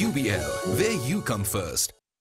UBL, where you come first।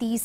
30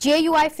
JUIF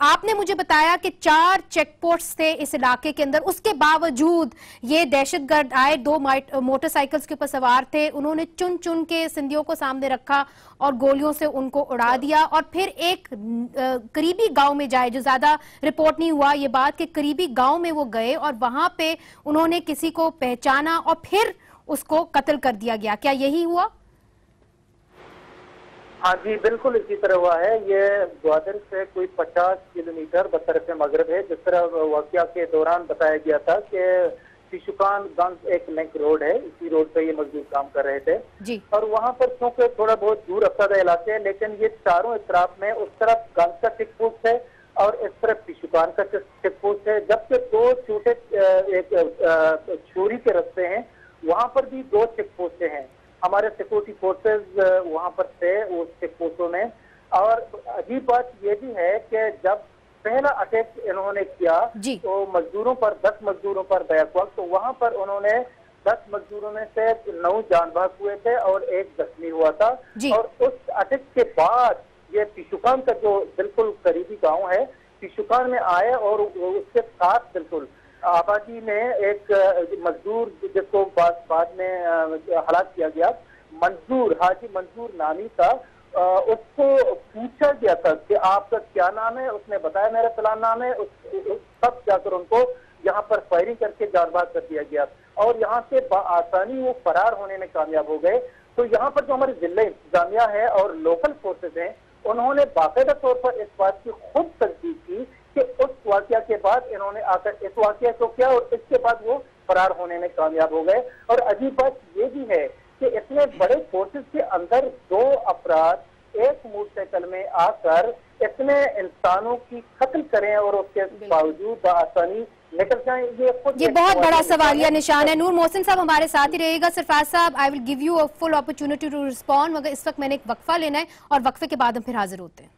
آپ نے مجھے بتایا کہ 4 چیک پوسٹ تھے اس علاقے کے اندر، اس کے باوجود یہ دہشت گرد آئے، 2 موٹر سائیکلز کے اوپر سوار تھے، انہوں نے چن چن کے سندھیوں کو سامنے رکھا اور گولیوں سے ان کو اڑا دیا، اور پھر ایک قریبی گاؤں میں جائے، جو زیادہ رپورٹ نہیں ہوا یہ بات کہ قریبی گاؤں میں وہ گئے اور وہاں پہ انہوں نے کسی کو پہچانا اور پھر اس کو قتل کر دیا گیا. کیا یہی ہوا؟ ہاں جی بالکل اسی طرح ہوا ہے. یہ گوادر سے کوئی 50 کلومیٹر بطرف مغرب ہے. جس طرح واقعہ کے دوران بتایا گیا تھا کہ پیشوکان گنج ایک لنک روڈ ہے، اسی روڈ پہ یہ مزدور کام کر رہے تھے جی. اور وہاں پر چونکہ تھوڑا بہت دور افتادہ علاقے ہیں، لیکن یہ چاروں اطراف میں اس طرف گنج کا چیک پوسٹ ہے اور اس طرف پیشوکان کا چیک پوسٹ ہے، جبکہ 2 چھوٹے ایک چھوری کے رستے ہیں، وہاں پر بھی 2 چیک پوسٹیں ہیں. ہمارے سیکورٹی فورسز وہاں پر تھے اس چیک پوسٹوں میں. اور عجیب بات یہ بھی ہے کہ جب پہلا اٹیک انہوں نے کیا تو مزدوروں پر 10 مزدوروں پر بیک وقت، تو وہاں پر انہوں نے 10 مزدوروں میں سے 9 جان بحق ہوئے تھے اور 1 زخمی ہوا تھا. اور اس اٹیک کے بعد یہ پیشوکان کا جو بالکل قریبی گاؤں ہے پیشوکان میں آئے اور اس کے ساتھ بالکل آبادی میں ایک مزدور جس کو بعد میں ہلاک کیا گیا، منظور، حاجی منظور نامی تھا، اس کو پوچھا گیا تھا کہ آپ کا کیا نام ہے، اس نے بتایا میرا فلاں نام ہے. تب جا کر ان کو یہاں پر فائرنگ کر کے جان بحق کر دیا گیا اور یہاں سے بآسانی وہ فرار ہونے میں کامیاب ہو گئے. تو یہاں پر جو ہماری ضلع انتظامیہ ہے اور لوکل فورسز ہیں، انہوں نے باقاعدہ طور پر اس بات کی خود تصدیق کی کہ اس واقعہ کے بعد انہوں نے آ کر اس واقعہ کو کیا اور اس کے بعد وہ فرار ہونے میں کامیاب ہو گئے. اور عجیب بات یہ بھی ہے کہ اتنے بڑے فورسز کے اندر 2 افراد ایک موٹر سائیکل میں آ کر اتنے انسانوں کی قتل کریں اور اس کے باوجود بآسانی نکل جائیں، یہ بہت بڑا سوالیہ نشان ہے. نور محسن صاحب ہمارے ساتھ ہی رہے گا. سرفراز صاحب I will give you a full opportunity to respond, مگر اس وقت میں نے ایک وقفہ لینا ہے اور وقفے کے بعد ہم پھر حاضر ہوتے ہیں.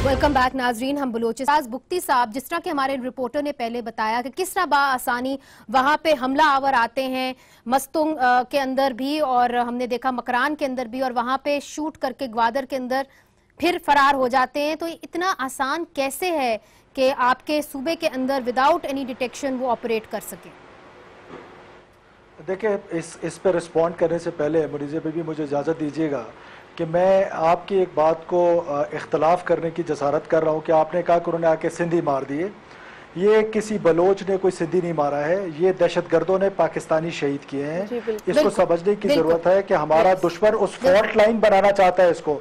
ویلکم بیک ناظرین. ہم بلوچستان بگٹی صاحب، جس طرح کہ ہمارے رپورٹر نے پہلے بتایا کہ کس طرح بآسانی وہاں پہ حملہ آور آتے ہیں مستونگ کے اندر بھی، اور ہم نے دیکھا مکران کے اندر بھی، اور وہاں پہ شوٹ کر کے گوادر کے اندر پھر فرار ہو جاتے ہیں. تو اتنا آسان کیسے ہے کہ آپ کے صوبے کے اندر وداؤٹ اینی ڈیٹیکشن وہ آپریٹ کر سکیں؟ دیکھیں اس پہ رسپونڈ کرنے سے پہلے مریضہ بی بی مجھے اجازت دیجیے گا کہ میں آپ کی ایک بات کو اختلاف کرنے کی جسارت کر رہا ہوں کہ آپ نے کہا کہ انہوں نے آ کے سندھی مار دیے. یہ کسی بلوچ نے کوئی سندھی نہیں مارا ہے، یہ دہشت گردوں نے پاکستانی شہید کیے ہیں. اس کو سمجھنے کی ضرورت ہے کہ ہمارا دشمن اس فالٹ لائن بنانا چاہتا ہے اس کو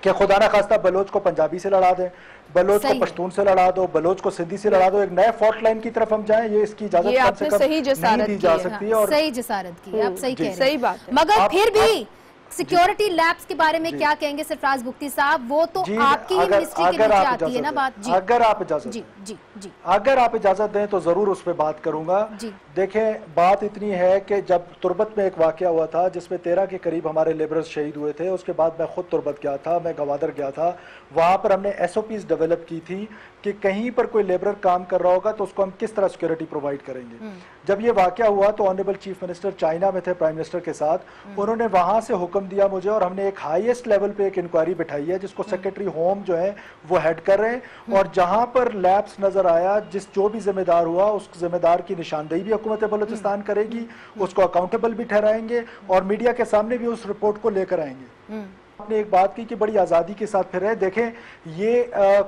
کہ خدا نہ خواستہ بلوچ کو پنجابی سے لڑا دیں، بلوچ کو پشتون سے لڑا دو، بلوچ کو سندھی سے لڑا دو، ایک نئے فالٹ لائن کی طرف ہم جائیں. یہ اس کی اجازت کم سے کم نہیں دی جا سکتی. اور صحیح جسارت کی، آپ صحیح کہہ رہے ہیں. مگر پھر بھی سیکیورٹی لیبس کے بارے میں کیا کہیں گے سرفراز بگٹی صاحب؟ وہ تو آپ کی ہی منسٹری کے نیچے آتی ہے نا بات. اگر آپ اجازت دیں تو ضرور اس پہ بات کروں گا. دیکھیں بات اتنی ہے کہ جب تربت میں ایک واقعہ ہوا تھا جس میں 13 کے قریب ہمارے لیبرز شہید ہوئے تھے، اس کے بعد میں خود تربت گیا تھا، میں گوادر گیا تھا. وہاں پر ہم نے SOPs ڈیولپ کی تھی کہ کہیں پر کوئی لیبرر کام کر رہا ہوگا تو اس کو ہم کس طرح سیکورٹی پرووائڈ کریں گے. جب یہ واقعہ ہوا تو آنریبل چیف منسٹر چائنا میں تھے پرائم منسٹر کے ساتھ، انہوں نے وہاں سے حکم دیا مجھے اور ہم نے ایک ہائیسٹ لیول پہ ایک انکوائری بٹھائی ہے جس کو سیکرٹری ہوم جو ہے وہ ہیڈ کر رہے ہیں. اور جہاں پر لیبس نظر آیا جو بھی ذمہ دار ہوا اس ذمہ دار کی نشاندہی بھی حکومت بلوچستان کرے گی، اس کو اکاؤنٹیبل بھی ٹھہرائیں گے اور میڈیا کے سامنے بھی اس رپورٹ کو لے کر آئیں گے. آپ نے ایک بات کی کہ بڑی آزادی کے ساتھ پھر ہے. دیکھیں یہ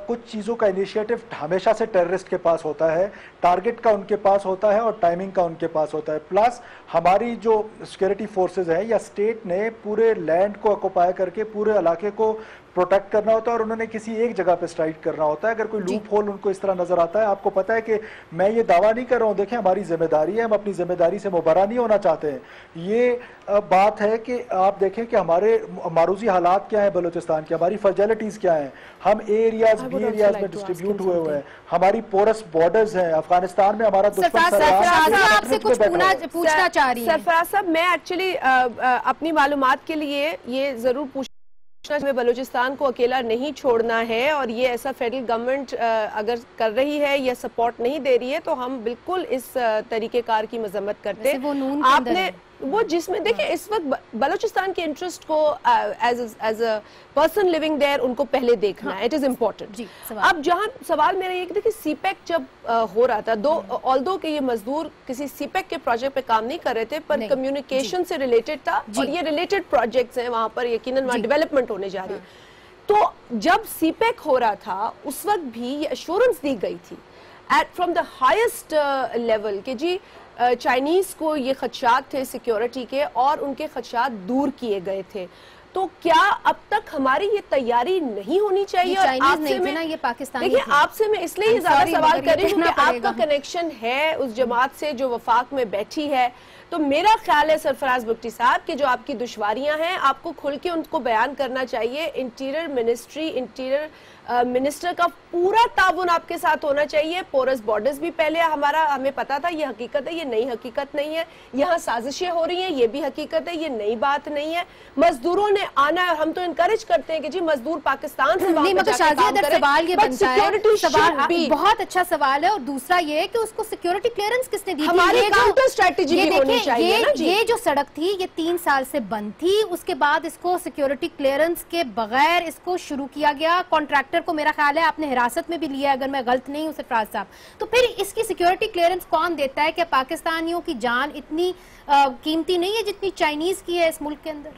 کچھ چیزوں کا انیشیٹو ہمیشہ سے ٹیررسٹ کے پاس ہوتا ہے، ٹارگٹ کا ان کے پاس ہوتا ہے اور ٹائمنگ کا ان کے پاس ہوتا ہے. پلس ہماری جو سیکورٹی فورسز ہیں یا اسٹیٹ نے پورے لینڈ کو اکوپائی کر کے پورے علاقے کو پروٹیکٹ کرنا ہوتا ہے اور انہوں نے کسی ایک جگہ پہ اسٹرائک کرنا ہوتا ہے. اگر کوئی لوپ ہول ان کو اس طرح نظر آتا ہے، آپ کو پتا ہے کہ میں یہ دعویٰ نہیں کر رہا ہوں، دیکھیں ہماری ذمہ داری ہے، ہم اپنی ذمہ داری سے مبرا نہیں ہونا چاہتے ہیں. یہ بات ہے کہ آپ دیکھیں کہ ہمارے معروضی حالات کیا ہیں بلوچستان کے، ہماری فرجیلٹیز کیا ہیں. ہم ایریاز بی ایریاز میں ڈسٹریبیوٹ ہوئے ہیں، ہماری پورس بارڈرز ہیں. افغانستان میں ہمارا دشمن آپ سے کچھ پوچھنا چاہ رہی ہیں. سرفراز صاحب میں ایکچولی اپنی معلومات کے لیے یہ ضرور پوچھنا میں بلوچستان کو اکیلا نہیں چھوڑنا ہے، اور یہ ایسا فیڈرل گورنمنٹ اگر کر رہی ہے یا سپورٹ نہیں دے رہی ہے تو ہم بالکل اس طریقہ کار کی مذمت کرتے ہیں. آپ نے وہ جس میں دیکھیں اس وقت بلوچستان کے انٹرسٹ کو as a person living there ان کو پہلے دیکھنا ہے. It is important. اب جہاں سوال میرا یہ کہ سی پیک جب ہو رہا تھا آلدو کہ یہ مزدور کسی سی پیک کے پروجیکٹ پہ کام نہیں کر رہے تھے پر کمیونیکیشن سے ریلیٹڈ تھا اور یہ ریلیٹڈ پروجیکٹس ہیں وہاں پر یقیناً وہاں ڈیولپمنٹ ہونے جا رہی ہے. تو جب سی پیک ہو رہا تھا اس وقت بھی یہ ایشورنس دی گئی تھی فرام دا ہائیسٹ لیول کہ جی چائنیز کو یہ خدشات تھے سیکیورٹی کے اور ان کے خدشات دور کیے گئے تھے. تو کیا اب تک ہماری یہ تیاری نہیں ہونی چاہیے؟ اور دیکھیں آپ سے میں اس لیے زیادہ سوال کر رہی ہوں کہ آپ کا کنیکشن ہے اس جماعت سے جو وفاق میں بیٹھی ہے. تو میرا خیال ہے سرفراز بگٹی صاحب کہ جو آپ کی دشواریاں ہیں آپ کو کھل کے ان کو بیان کرنا چاہیے. انٹیریئر منسٹری منسٹر کا پورا تعاون آپ کے ساتھ ہونا چاہیے. پورس بارڈرز بھی پہلے ہمیں پتا تھا یہ حقیقت ہے, یہ نئی حقیقت نہیں ہے. یہاں سازشیں ہو رہی ہیں یہ بھی حقیقت ہے, یہ نئی بات نہیں ہے. مزدوروں نے آنا ہے, ہم تو انکریج کرتے ہیں کہ جی مزدور پاکستان سے وہاں پہ جا کے کام کریں. سوال یہ بنتا ہے, بہت اچھا سوال ہے. اور دوسرا یہ ہے کہ اس کو سیکیورٹی کلیئرنس کس نے دی؟ ہماری کاؤنٹر اسٹریٹجی بھی ہونی چاہیے نا جی. یہ جو سڑک تھی یہ 3 سال سے بند تھی, اس کے بعد اس کو سیکیورٹی کلیئرنس کے بغیر اس کو شروع کیا گیا. کانٹریکٹر کو میرا خیال ہے آپ نے حراست میں بھی لیا اگر میں غلط نہیں ہوں سرفراز صاحب. تو پھر اس کی سیکیورٹی کلیئرنس کون دیتا ہے؟ کہ پاکستانیوں کی جان اتنی قیمتی نہیں ہے جتنی چائنیز کی ہے اس ملک کے اندر؟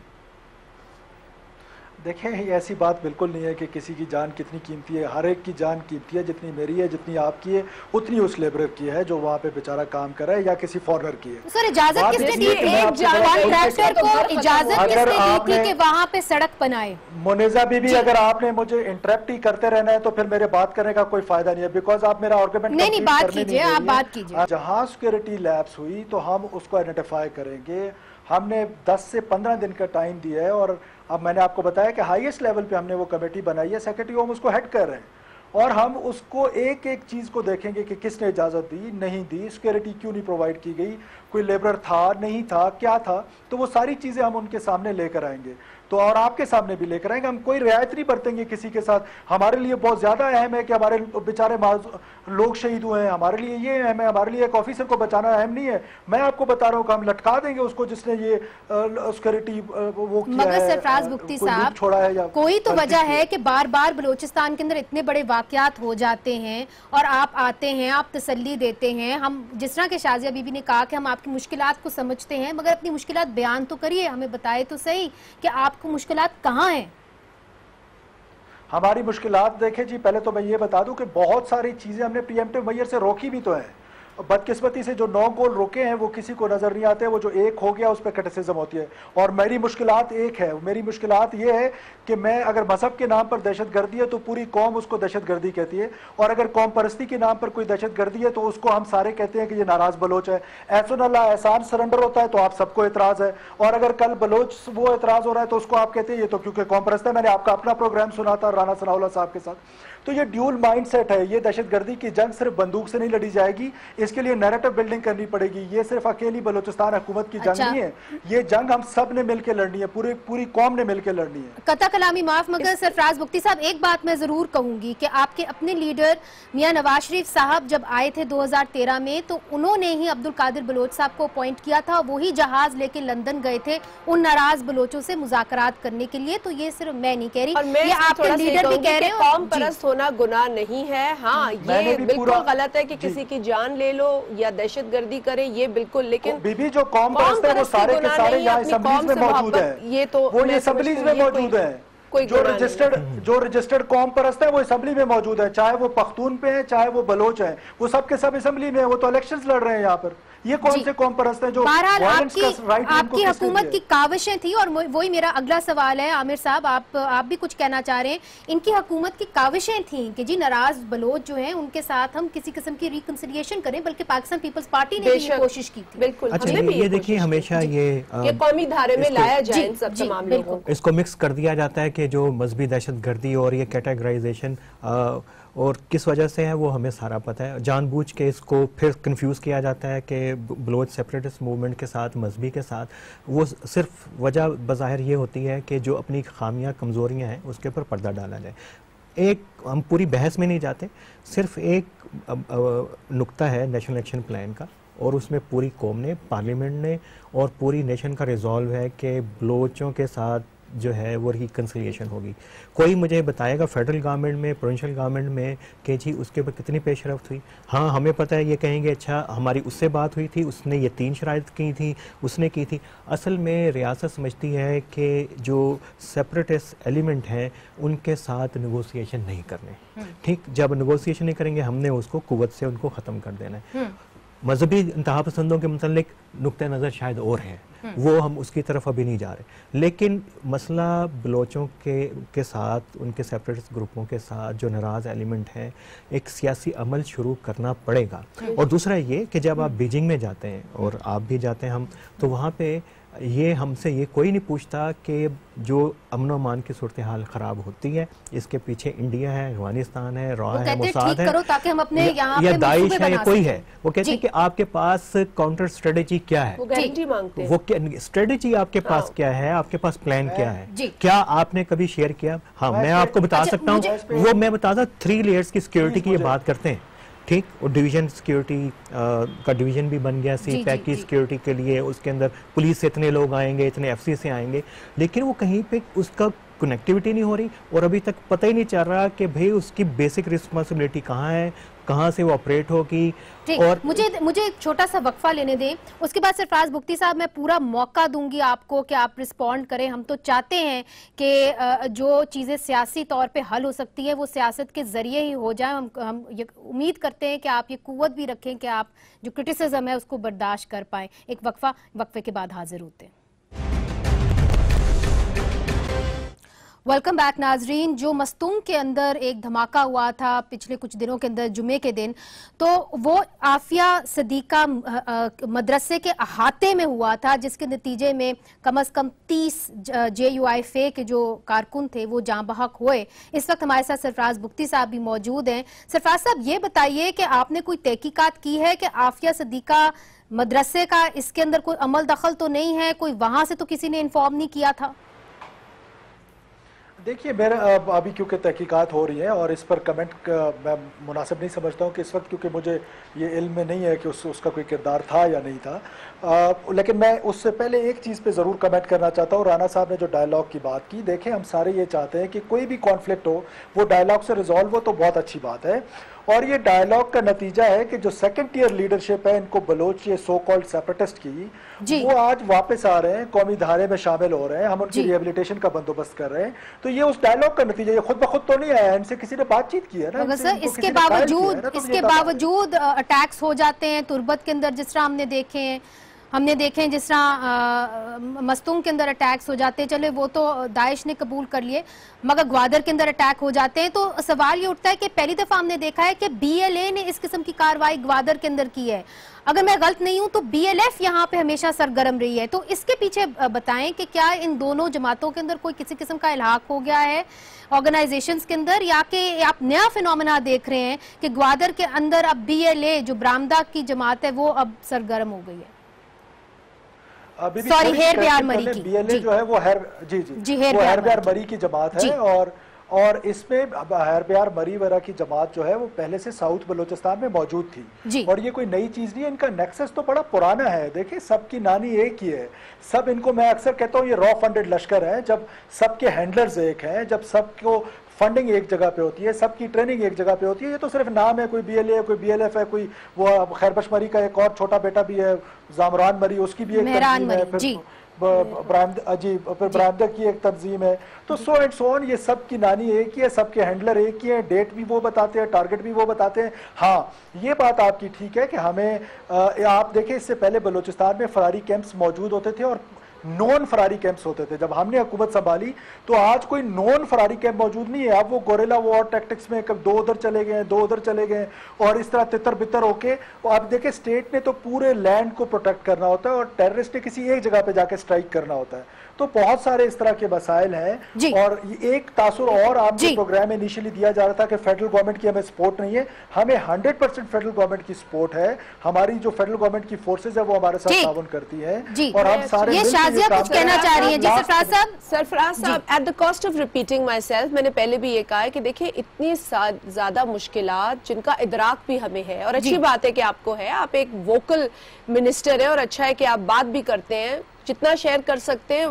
دیکھیں ایسی بات بالکل نہیں ہے کہ کسی کی جان کتنی قیمتی ہے. ہر ایک کی جان قیمتی ہے, جتنی میری ہے جتنی آپ کی ہے اتنی اس لیبرر کی ہے جو وہاں پہ بیچارہ کام کر رہا ہے یا کسی فارنر کی ہے. سر اجازت کس نے دی تھی کانٹریکٹر کو؟ اجازت کس نے دی تھی کہ وہاں پہ سڑک بنائے؟ منیزہ بی بی اگر آپ نے مجھے انٹرپٹ ہی کرتے رہنا ہے تو پھر میرے بات کرنے کا کوئی فائدہ نہیں ہے, بیکاز آپ میرا آرگومنٹ نہیں بات کیجئے, آپ بات کیجئے. جہاں سیکیورٹی لیپس ہوئی تو ہم اس کو آئیڈینٹیفائی کریں گے. ہم نے 10 سے 15 دن کا ٹائم دیا ہے اور اب میں نے آپ کو بتایا کہ ہائیسٹ لیول پہ ہم نے وہ کمیٹی بنائی ہے. سیکرٹری ہوم اس کو ہیڈ کر رہے ہیں اور ہم اس کو ایک ایک چیز کو دیکھیں گے کہ کس نے اجازت دی, نہیں دی, سیکیورٹی کیوں نہیں پرووائڈ کی گئی, کوئی لیبرر تھا نہیں تھا, کیا تھا. تو وہ ساری چیزیں ہم ان کے سامنے لے کر آئیں گے تو اور آپ کے سامنے بھی لے کر آئیں گے. ہم کوئی رعایت نہیں برتیں گے کسی کے ساتھ. ہمارے لیے بہت زیادہ اہم ہے کہ ہمارے بیچارے لوگ شہید ہوئے ہیں, ہمارے لیے یہ اہم ہے. ہمارے لیے ایک آفیسر کو بچانا اہم نہیں ہے. میں آپ کو بتا رہا ہوں کہ ہم لٹکا دیں گے اس کو جس نے یہ سیکورٹی وہ کیا ہے. مگر سرفراز بگٹی صاحب کوئی تو وجہ ہے کہ بار بار بلوچستان کے اندر اتنے بڑے واقعات ہو جاتے ہیں اور آپ آتے ہیں, آپ تسلی دیتے ہیں. ہم جس طرح کہ شازیہ بی بی نے کہا کہ ہم آپ کی مشکلات کو سمجھتے ہیں مگر اپنی مشکلات بیان تو کریے, ہمیں بتائے تو صحیح کہ آپ کو مشکلات کہاں ہیں. ہماری مشکلات دیکھیں جی, پہلے تو میں یہ بتا دوں کہ بہت ساری چیزیں ہم نے پری ایمپٹیو میئر سے روکی بھی تو ہیں. بدقسمتی سے جو 9 گول روکے ہیں وہ کسی کو نظر نہیں آتے. وہ جو ایک ہو گیا اس پہ کرٹیسزم ہوتی ہے. اور میری مشکلات ایک ہے, میری مشکلات یہ ہے کہ میں اگر مذہب کے نام پر دہشت گردی ہے تو پوری قوم اس کو دہشت گردی کہتی ہے, اور اگر قوم پرستی کے نام پر کوئی دہشت گردی ہے تو اس کو ہم سارے کہتے ہیں کہ یہ ناراض بلوچ ہے. احسن اللہ احسان سرنڈر ہوتا ہے تو آپ سب کو اعتراض ہے, اور اگر کل بلوچ وہ اعتراض ہو رہا ہے تو اس کو آپ کہتے ہیں یہ تو کیونکہ قوم پرست ہے. میں نے آپ کا اپنا پروگرام سنا تھا رانا ثناء اللہ صاحب کے ساتھ. تو یہ ڈیول مائنڈ سیٹ ہے. یہ دہشت گردی کی جنگ صرف بندوق سے نہیں لڑی جائے گی, اس کے لیے نیریٹو بلڈنگ کرنی پڑے گی. یہ صرف اکیلی بلوچستان حکومت کی جنگ نہیں ہے, یہ جنگ ہم سب نے مل کے لڑنی ہے, پوری قوم نے مل کے لڑنی ہے. قطع کلامی معاف, مگر سرفراز بگٹی صاحب ایک بات میں ضرور کہوں گی کہ آپ کے اپنے لیڈر میاں نواز شریف صاحب جب آئے تھے 2013 میں تو انہوں نے ہی عبدالقادر بلوچ صاحب کو اپوائنٹ کیا تھا, وہی جہاز لے کے لندن گئے تھے ان ناراض بلوچوں سے مذاکرات کرنے کے لیے. تو یہ صرف میں نہیں کہہ رہی, یہ آپ کے لیڈر بھی کہہ رہے ہیں. قوم پرست ہونا گناہ نہیں ہے. ہاں یہ بالکل غلط ہے کہ کسی کی جان لے لو یا دہشت گردی کرے, یہ بالکل. لیکن بی بی جو قوم پرست ہے وہ سارے کے سارے یہاں اسمبلیز میں موجود ہیں, وہ یہ اسمبلیز میں موجود ہیں. جو رجسٹرڈ قوم پرست ہے وہ اسمبلی میں موجود ہے, چاہے وہ پختون پہ ہیں چاہے وہ بلوچ ہیں, وہ سب کے سب اسمبلی میں. وہ تو الیکشنز لڑ رہے ہیں یہاں پر. یہ کون سے قوم پرست ہیں جو آپ کی حکومت کی کاوشیں تھی, اور وہی میرا اگلا سوال ہے عامر صاحب, آپ بھی کچھ کہنا چاہ رہے ہیں. ان کی حکومت کی کاوشیں تھیں کہ جی ناراض بلوچ جو ہیں ان کے ساتھ ہم کسی قسم کی ریکنسیلیشن کریں, بلکہ پاکستان پیپلز پارٹی نے بھی کوشش کی تھی. بالکل یہ دیکھیے ہمیشہ یہ قومی دھارے میں لایا جائے ان سب تمام لوگوں کو. اس کو مکس کر دیا جاتا ہے کہ جو مذہبی دہشت گردی اور یہ کیٹیگرائزیشن اور کس وجہ سے ہے وہ ہمیں سارا پتہ ہے. جان بوجھ کے اس کو پھر کنفیوز کیا جاتا ہے کہ بلوچ سیپریٹسٹ موومنٹ کے ساتھ مذہبی کے ساتھ. وہ صرف وجہ بظاہر یہ ہوتی ہے کہ جو اپنی خامیاں کمزوریاں ہیں اس کے اوپر پردہ ڈالا جائے. ایک ہم پوری بحث میں نہیں جاتے, صرف ایک نقطہ ہے نیشنل ایکشن پلان کا اور اس میں پوری قوم نے، پارلیمنٹ نے اور پوری نیشن کا ریزولو ہے کہ بلوچوں کے ساتھ جو ہے وہ ریکنسیلیشن ہوگی. کوئی مجھے بتائے گا فیڈرل گورنمنٹ میں، پروونشل گورنمنٹ میں کہ جی اس کے اوپر کتنی پیش رفت ہوئی؟ ہاں ہمیں پتہ ہے، یہ کہیں گے اچھا ہماری اس سے بات ہوئی تھی، اس نے یہ 3 شرائط کی تھی، اس نے کی تھی. اصل میں ریاست سمجھتی ہے کہ جو سیپریٹسٹ ایلیمنٹ ہیں ان کے ساتھ نیگوسیشن نہیں کرنے. ٹھیک، جب نیگوسیشن نہیں کریں گے ہم نے اس کو قوت سے ان کو ختم کر دینا ہے. مذہبی انتہا پسندوں کے متعلق نقطہ نظر شاید اور ہے، وہ ہم اس کی طرف ابھی نہیں جا رہے، لیکن مسئلہ بلوچوں کے ساتھ، ان کے سیپریٹسٹ گروپوں کے ساتھ جو ناراض ایلیمنٹ ہیں، ایک سیاسی عمل شروع کرنا پڑے گا. اور دوسرا یہ کہ جب آپ بیجنگ میں جاتے ہیں اور آپ بھی جاتے ہیں ہم، تو وہاں پہ یہ ہم سے یہ کوئی نہیں پوچھتا کہ جو امن و امان کی صورتحال خراب ہوتی ہے اس کے پیچھے انڈیا ہے، افغانستان ہے، را ہے، موساد ہے یا داعش ہے یا کوئی ہے. وہ کہتے ہیں کہ آپ کے پاس کاؤنٹر اسٹریٹجی کیا ہے، وہ اسٹریٹجی آپ کے پاس کیا ہے، آپ کے پاس پلان کیا ہے، کیا آپ نے کبھی شیئر کیا؟ ہاں میں آپ کو بتا سکتا ہوں، وہ میں بتا سکتا 3 لیئرز کی سیکیورٹی کی یہ بات کرتے ہیں. ٹھیک، اور ڈویژن سیکیورٹی کا ڈویژن بھی بن گیا، سی پیک کی سیکیورٹی کے لیے اس کے اندر پولیس سے اتنے لوگ آئیں گے، اتنے ایف سی سے آئیں گے، لیکن وہ کہیں پہ اس کا کنیکٹیوٹی نہیں ہو رہی اور ابھی تک پتہ ہی نہیں چل رہا کہ بھئی اس کی بیسک رسپانسبلٹی کہاں ہے، کہاں سے وہ آپریٹ ہوگی. اور مجھے ایک چھوٹا سا وقفہ لینے دیں، اس کے بعد سرفراز بگٹی صاحب میں پورا موقع دوں گی آپ کو کہ آپ رسپونڈ کریں. ہم تو چاہتے ہیں کہ جو چیزیں سیاسی طور پہ حل ہو سکتی ہیں وہ سیاست کے ذریعے ہی ہو جائیں. ہم امید کرتے ہیں کہ آپ یہ قوت بھی رکھیں کہ آپ جو کرٹیسزم ہے اس کو برداشت کر پائیں. ایک وقفے کے بعد حاضر ہوتے ہیں. ویلکم بیک ناظرین. جو مستونگ کے اندر ایک دھماکہ ہوا تھا پچھلے کچھ دنوں کے اندر جمعے کے دن، تو وہ عافیہ صدیقہ مدرسے کے احاطے میں ہوا تھا، جس کے نتیجے میں کم از کم 30 JUIFA کے جو کارکن تھے وہ جاں بحق ہوئے. اس وقت ہمارے ساتھ سرفراز بگٹی صاحب بھی موجود ہیں. سرفراز صاحب یہ بتائیے کہ آپ نے کوئی تحقیقات کی ہے کہ عافیہ صدیقہ مدرسے کا اس کے اندر کوئی عمل دخل تو نہیں ہے؟ کوئی وہاں سے تو کسی نے انفارم نہیں کیا تھا؟ دیکھیے میرا ابھی کیونکہ تحقیقات ہو رہی ہیں اور اس پر کمنٹ میں مناسب نہیں سمجھتا ہوں کہ اس وقت، کیونکہ مجھے یہ علم میں نہیں ہے کہ اس کا کوئی کردار تھا یا نہیں تھا. لیکن میں اس سے پہلے ایک چیز پہ ضرور کمنٹ کرنا چاہتا ہوں. رانا صاحب نے جو ڈائلاگ کی بات کی، دیکھیں ہم سارے یہ چاہتے ہیں کہ کوئی بھی کانفلکٹ ہو وہ ڈائلاگ سے ریزالو ہو، تو بہت اچھی بات ہے. اور یہ ڈائلاگ کا نتیجہ ہے کہ جو سیکنڈ ٹیئر لیڈرشپ ہے ان کو بلوچ یہ سو کالڈ سیپریٹسٹ کی، وہ آج واپس آ رہے ہیں، قومی دھارے میں شامل ہو رہے ہیں، ہم ان کی ریہیبلیٹیشن کا بندوبست کر رہے ہیں. تو یہ اس ڈائلاگ کا نتیجہ، یہ خود بخود تو نہیں آیا، ان سے کسی نے بات چیت کی ہے نا. اس کے باوجود اٹیکس ہو جاتے ہیں تربت کے اندر، جس طرح ہم نے دیکھیں جس طرح مستونگ کے اندر اٹیکس ہو جاتے ہیں. چلے وہ تو داعش نے قبول کر لیے، مگر گوادر کے اندر اٹیک ہو جاتے ہیں. تو سوال یہ اٹھتا ہے کہ پہلی دفعہ ہم نے دیکھا ہے کہ BLA نے اس قسم کی کارروائی گوادر کے اندر کی ہے. اگر میں غلط نہیں ہوں تو BLF یہاں پہ ہمیشہ سرگرم رہی ہے. تو اس کے پیچھے بتائیں کہ کیا ان دونوں جماعتوں کے اندر کوئی کسی قسم کا الحاق ہو گیا ہے آرگنائزیشنز کے اندر، یا کہ آپ نیا فینومینا دیکھ رہے ہیں کہ گوادر کے اندر اب BLA جو برآمدہ کی جماعت ہے وہ اب سرگرم ہو گئی ہے؟ سوری، ہیر بیار مری کی BLA جو ہے وہ ہیر بیار مری کی جماعت ہے. اور اس میں ہیر بیار مری وغیرہ کی جماعت جو ہے وہ پہلے سے ساؤتھ بلوچستان میں موجود تھی، اور یہ کوئی نئی چیز نہیں ہے. ان کا نیکسس تو بڑا پرانا ہے. دیکھیں سب کی نانی ایک ہی ہے. سب ان کو، میں اکثر کہتا ہوں، یہ را فنڈڈ لشکر ہے. جب سب کے ہینڈلرز ایک ہیں، جب سب کو فنڈنگ ایک جگہ پہ ہوتی ہے، سب کی ٹریننگ ایک جگہ پہ ہوتی ہے. یہ تو صرف نام ہے، کوئی BLA ہے، کوئی BLF ہے، کوئی وہ خیربش مری کا ایک اور چھوٹا بیٹا بھی ہے زامران مری، اس کی بھی ایک تنظیم ہے، پھر برآمدہ کی ایک تنظیم ہے. تو سو اینڈ سو آن، یہ سب کی نانی ایک ہی ہے، سب کے ہینڈلر ایک ہی ہیں، ڈیٹ بھی وہ بتاتے ہیں، ٹارگٹ بھی وہ بتاتے ہیں. ہاں یہ بات آپ کی ٹھیک ہے کہ ہمیں، آپ دیکھیں اس سے پہلے بلوچستان میں فراری کیمپس موجود ہوتے تھے اور نون فراری کیمپس ہوتے تھے. جب ہم نے حکومت سنبھالی تو آج کوئی نون فراری کیمپ موجود نہیں ہے. اب وہ گوریلا وار ٹیکٹکس میں کب 2 ادھر چلے گئے، 2 ادھر چلے گئے، اور اس طرح تتر بتر ہو کے. آپ دیکھیں اسٹیٹ نے تو پورے لینڈ کو پروٹیکٹ کرنا ہوتا ہے اور ٹیررسٹ نے کسی ایک جگہ پہ جا کے اسٹرائک کرنا ہوتا ہے. تو بہت سارے اس طرح کے مسائل ہیں. اور ایک تاثر اور آپ کے پروگرام میں انیشلی دیا جا رہا تھا کہ فیڈرل گورنمنٹ کی ہمیں سپورٹ نہیں ہے. ہمیں 100% فیڈرل گورنمنٹ کی سپورٹ ہے. ہماری جو فیڈرل گورنمنٹ کی فورسز ہے وہ ہمارے ساتھ تعاون کرتی ہے اور ہم سارے یہ شازیہ کچھ کہنا چاہ رہی ہیں. جی سرفراز صاحب at the cost of repeating myself, میں نے پہلے بھی یہ کہا ہے کہ دیکھیں اتنی زیادہ مشکلات جن کا ادراک بھی ہمیں ہے, اور اچھی بات ہے کہ آپ کو ہے, آپ ایک ووکل منسٹر ہیں اور اچھا ہے کہ آپ بات بھی کرتے ہیں, جتنا شیئر کر سکتے ہیں.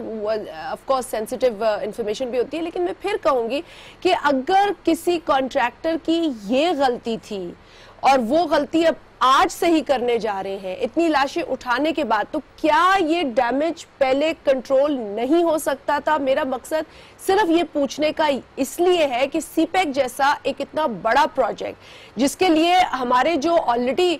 آف کورس سینسیٹیو انفارمیشن بھی ہوتی ہے, لیکن میں پھر کہوں گی کہ اگر کسی کانٹریکٹر کی یہ غلطی تھی اور وہ غلطی اب آج صحیح کرنے جا رہے ہیں اتنی لاشیں اٹھانے کے بعد, تو کیا یہ ڈیمیج پہلے کنٹرول نہیں ہو سکتا تھا؟ میرا مقصد صرف یہ پوچھنے کا اس لیے ہے کہ سی پیک جیسا ایک اتنا بڑا پروجیکٹ جس کے لیے ہمارے جو آلریڈی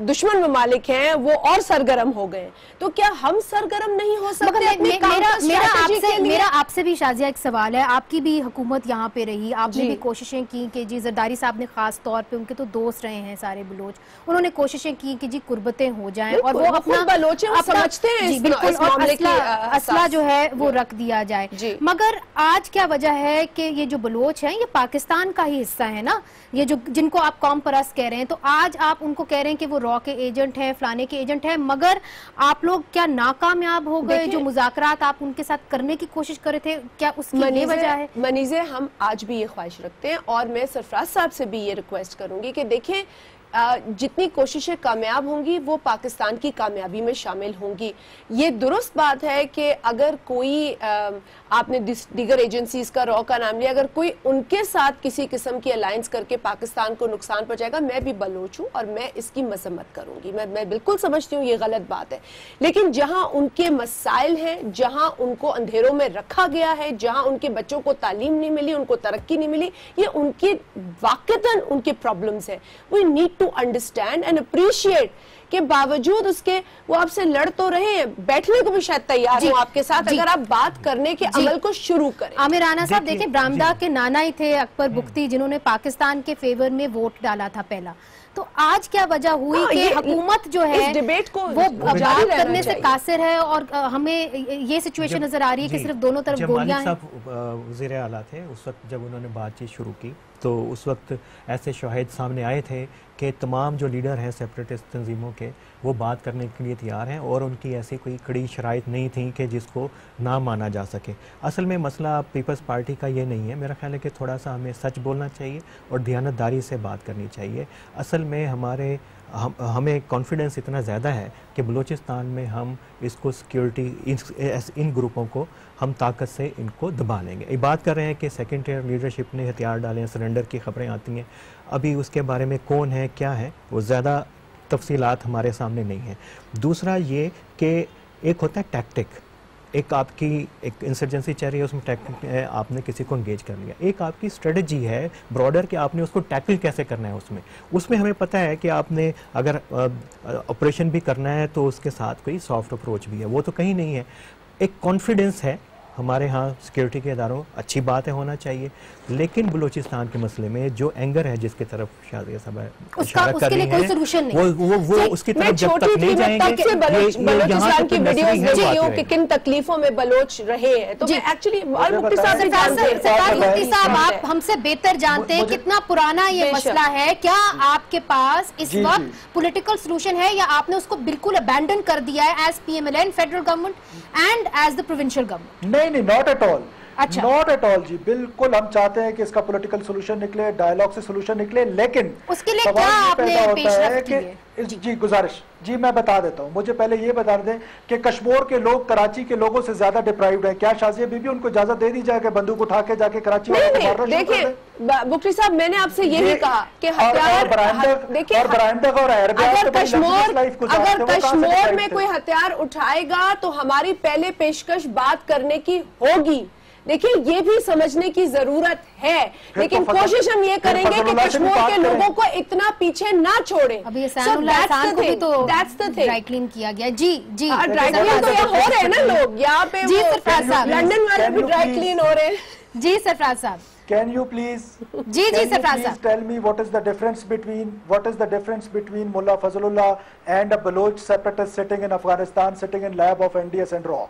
دشمن ممالک ہیں وہ اور سرگرم ہو گئے, تو کیا ہم سرگرم نہیں ہو سکتے؟ میرا آپ سے بھی شازیہ ایک سوال ہے. آپ کی بھی حکومت یہاں پہ رہی, آپ نے بھی کوششیں کی کہ جی زرداری صاحب نے خاص طور پہ, ان کے تو دوست رہے ہیں سارے بلوچ, انہوں نے کوششیں کی کہ جی قربتیں ہو جائیں اور وہ اپنا بلوچ سمجھتے ہیں بالکل اسلحہ جو ہے وہ رکھ دیا جائے. مگر آج کیا وجہ ہے کہ یہ جو بلوچ ہیں یہ پاکستان کا ہی حصہ ہے نا, یہ جو جن کو آپ قوم پرست کہہ رہے ہیں, تو آج آپ ان کو کہہ رہے ہیں کہ وہ را کے ایجنٹ ہیں, فلانے کے ایجنٹ ہیں, مگر آپ لوگ کیا ناکامیاب ہو گئے؟ جو مذاکرات آپ ان کے ساتھ کرنے کی کوشش کر رہے تھے, کیا اس کی یہ وجہ ہے؟ منیزے, ہم آج بھی یہ خواہش رکھتے ہیں اور میں سرفراز صاحب سے بھی یہ ریکویسٹ کروں گی کہ دیکھیں جتنی کوششیں کامیاب ہوں گی وہ پاکستان کی کامیابی میں شامل ہوں گی. یہ درست بات ہے کہ اگر کوئی, آپ نے دیگر ایجنسیز کا را کا نام لیا, اگر کوئی ان کے ساتھ کسی قسم کی الائنس کر کے پاکستان کو نقصان پہنچائے گا, میں بھی بلوچ ہوں اور میں اس کی مذمت کروں گی. میں بالکل سمجھتی ہوں یہ غلط بات ہے, لیکن جہاں ان کے مسائل ہیں, جہاں ان کو اندھیروں میں رکھا گیا ہے, جہاں ان کے بچوں کو تعلیم نہیں ملی, ان کو ترقی نہیں ملی, یہ ان کے واقعتاً ان کے پرابلمز ہیں. We need to understand and appreciate کہ باوجود اس کے وہ آپ سے لڑ تو رہے ہیں, بیٹھنے کو بھی شاید تیار ہوں آپ کے ساتھ, اگر آپ بات کرنے کے عمل کو شروع کریں. عامر رانا صاحب دیکھیں, برامدہ کے نانا ہی تھے اکبر بگٹی جنہوں نے پاکستان کے فیور میں ووٹ ڈالا تھا پہلا, تو آج کیا وجہ ہوئی کہ حکومت جو ہے وہ بات کرنے سے قاصر ہے اور ہمیں یہ سچویشن نظر آ رہی ہے کہ صرف دونوں طرف گولیاں ہیں؟ جب مالک صاحب وزیر اعلیٰ تھے اس وقت جب انہوں نے بات چیت شروع کی تو اس وقت ایسے شواہد سامنے آئے تھے کہ تمام جو لیڈر ہیں سیپریٹسٹ تنظیموں کے وہ بات کرنے کے لیے تیار ہیں اور ان کی ایسی کوئی کڑی شرائط نہیں تھیں کہ جس کو نہ مانا جا سکے. اصل میں مسئلہ پیپلز پارٹی کا یہ نہیں ہے, میرا خیال ہے کہ تھوڑا سا ہمیں سچ بولنا چاہیے اور دیانتداری سے بات کرنی چاہیے. اصل میں ہمیں کانفیڈنس اتنا زیادہ ہے کہ بلوچستان میں ہم اس کو سیکیورٹی ان گروپوں کو ہم طاقت سے ان کو دبا لیں گے. یہ بات کر رہے ہیں کہ سیکنڈ ٹیئر لیڈرشپ نے ہتھیار ڈالے ہیں, سرنڈر کی خبریں آتی ہیں, ابھی اس کے بارے میں کون ہے کیا ہے وہ زیادہ تفصیلات ہمارے سامنے نہیں ہیں. دوسرا یہ کہ ایک ہوتا ہے ٹیکٹک, ایک آپ کی ایک انسرجنسی چل رہی ہے, اس میں ٹیکٹک ہے, آپ نے کسی کو انگیج کر لیا. ایک آپ کی اسٹریٹجی ہے براڈر کہ آپ نے اس کو ٹیکل کیسے کرنا ہے. اس میں ہمیں پتہ ہے کہ آپ نے اگر آپریشن بھی کرنا ہے تو اس کے ساتھ کوئی سافٹ اپروچ بھی ہے, وہ تو کہیں نہیں ہے. ایک کانفیڈنس ہے ہمارے ہاں سیکیورٹی کے اداروں, اچھی باتیں ہونا چاہیے, لیکن بلوچستان کے مسئلے میں جو اینگر ہے جس کی طرف شازیہ صاحب اشارہ کر رہی ہیں وہ اس کی طرف جب تک نہیں جائیں گے. بلوچستان کی ویڈیوز دیکھی ہوں کہ کن تکلیفوں میں بلوچ رہے ہیں, تو میں ایکچولی مفتی صاحب آپ ہم سے بہتر جانتے ہیں کتنا پرانا یہ مسئلہ ہے. کیا آپ کے پاس اس وقت پولیٹیکل سولوشن ہے یا آپ نے اس کو بالکل ابینڈن کر دیا ہے as P M L N federal government and as the provincial government? نہیں, not at all, not at all جی, بالکل ہم چاہتے ہیں کہ اس کا پولیٹیکل سولوشن نکلے, ڈائیلاگ سے سولوشن نکلے, لیکن اس کے لیے کیا آپ نے پیش رفت کی ہے؟ جی گزارش جی میں بتا دیتا ہوں, مجھے پہلے یہ بتا دیں کہ کشمور کے لوگ کراچی کے لوگوں سے زیادہ ڈپرائیوڈ ہیں. کیا شازیہ بی بی ان کو اجازت دے دی جائے کہ بندوق اٹھا کے جا کے کراچی والوں کو مارنا شروع کر دیں؟ بکری صاحب میں نے آپ سے یہی کہا کہ اگر کشمور میں کوئی ہتھیار اٹھائے گا تو ہماری پہلے پیشکش بات کرنے کی ہوگی. دیکھیں یہ بھی سمجھنے کی ضرورت ہے, لیکن کوشش ہم یہ کریں گے کہ کشمیر کے لوگوں کو اتنا پیچھے نہ چھوڑیں. ابھی احسان اللہ احسان کو بھی تو ڈرائی کلین کیا گیا. جی ڈرائی کلین تو یہ ہو رہے ہیں نا لوگ یہاں پہ, لنڈن والے بھی ڈرائی کلین ہو رہے ہیں. جی سرفراز صاحب, Can you please tell me what is the difference between Mullah Fazlullah and a Baloch separatist sitting in Afghanistan, sitting in lab of NDS and RAW?